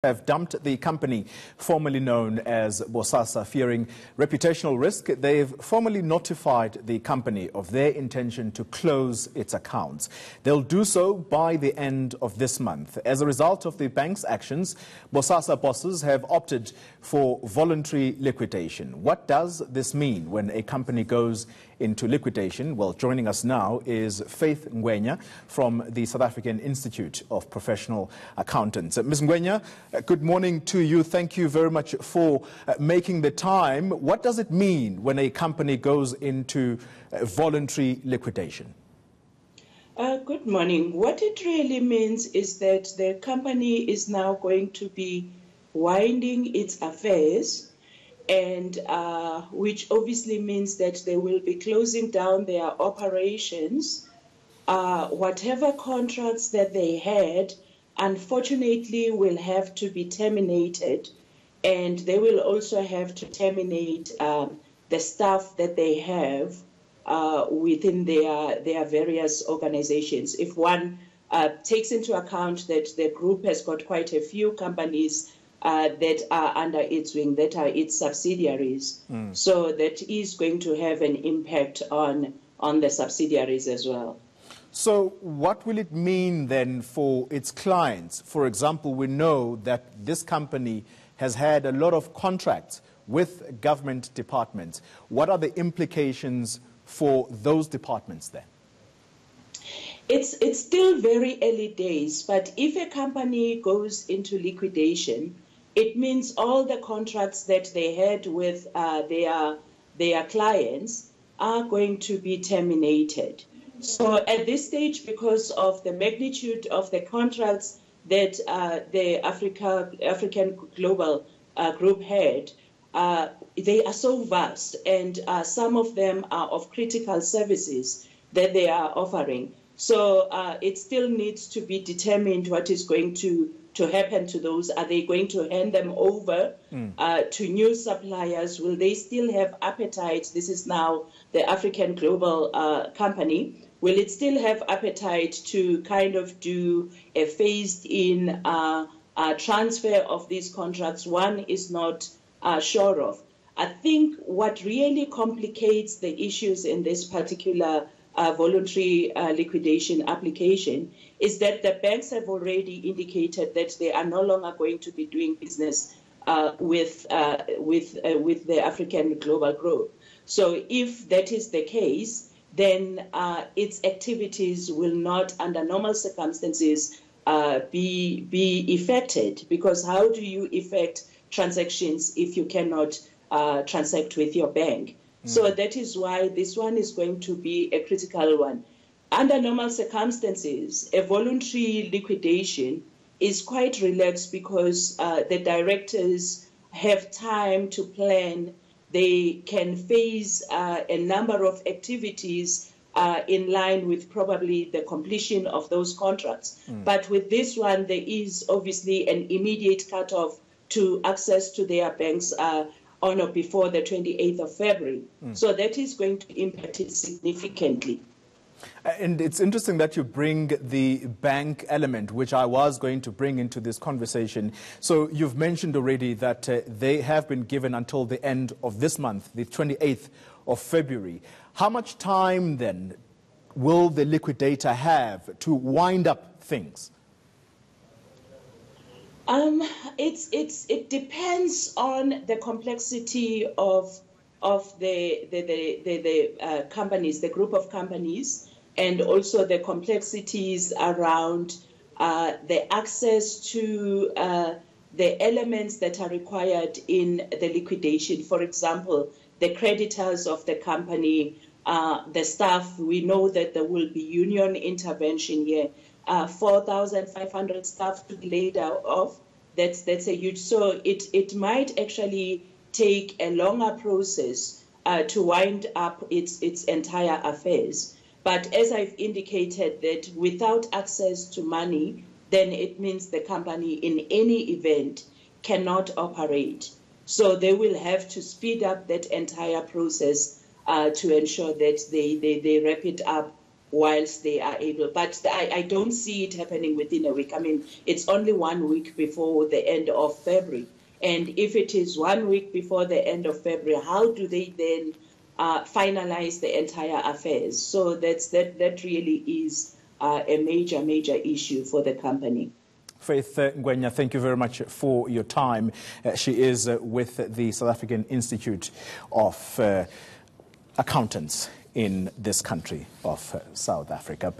have dumped the company formerly known as Bosasa, fearing reputational risk. They've formally notified the company of their intention to close its accounts. They'll do so by the end of this month. As a result of the bank's actions, Bosasa bosses have opted for voluntary liquidation. What does this mean when a company goes into liquidation? Well, joining us now is Faith Ngwenya from the South African Institute of Professional Accountants. Ms. Ngwenya, good morning to you. Thank you very much for making the time. What does it mean when a company goes into voluntary liquidation? Good morning. What it really means is that the company is now going to be winding its affairs, and which obviously means that they will be closing down their operations. Whatever contracts that they had, unfortunately, will have to be terminated, and they will also have to terminate the staff that they have within their various organizations. If one takes into account that the group has got quite a few companies that are under its wing, that are its subsidiaries. So that is going to have an impact on the subsidiaries as well. So what will it mean then for its clients? For example, we know that this company has had a lot of contracts with government departments. What are the implications for those departments then? It's still very early days, but if a company goes into liquidation, it means all the contracts that they had with their clients are going to be terminated. So at this stage, because of the magnitude of the contracts that the African Global Group had, they are so vast, and some of them are of critical services that they are offering. So it still needs to be determined what is going to happen to those. Are they going to hand them over to new suppliers? Will they still have appetite? This is now the African Global Company. Will it still have appetite to kind of do a phased-in transfer of these contracts? One is not sure of. I think what really complicates the issues in this particular voluntary liquidation application is that the banks have already indicated that they are no longer going to be doing business with the African Global Group. So if that is the case, then its activities will not, under normal circumstances, be affected. Because how do you effect transactions if you cannot transact with your bank? So that is why this one is going to be a critical one. Under normal circumstances, a voluntary liquidation is quite relaxed because the directors have time to plan. They can phase a number of activities in line with probably the completion of those contracts. But with this one, there is obviously an immediate cutoff to access to their banks on or before the 28th of February. So that is going to impact it significantly. And it's interesting that you bring the bank element, which I was going to bring into this conversation. So you've mentioned already that they have been given until the end of this month, the 28th of February. How much time then will the liquidator have to wind up things? It depends on the complexity of the companies, the group of companies, and also the complexities around the access to the elements that are required in the liquidation. For example, the creditors of the company, the staff. We know that there will be union intervention here. 4,500 staff to be laid off. That's a huge. So it might actually take a longer process to wind up its entire affairs. But as I've indicated, that without access to money, then it means the company in any event cannot operate. So they will have to speed up that entire process to ensure that they wrap it up whilst they are able. But I don't see it happening within a week. I mean, it's only 1 week before the end of February. And if it is 1 week before the end of February, how do they then finalize the entire affairs? So that really is a major issue for the company. Faith Ngwenya, thank you very much for your time. She is with the South African Institute of Accountants in this country of South Africa.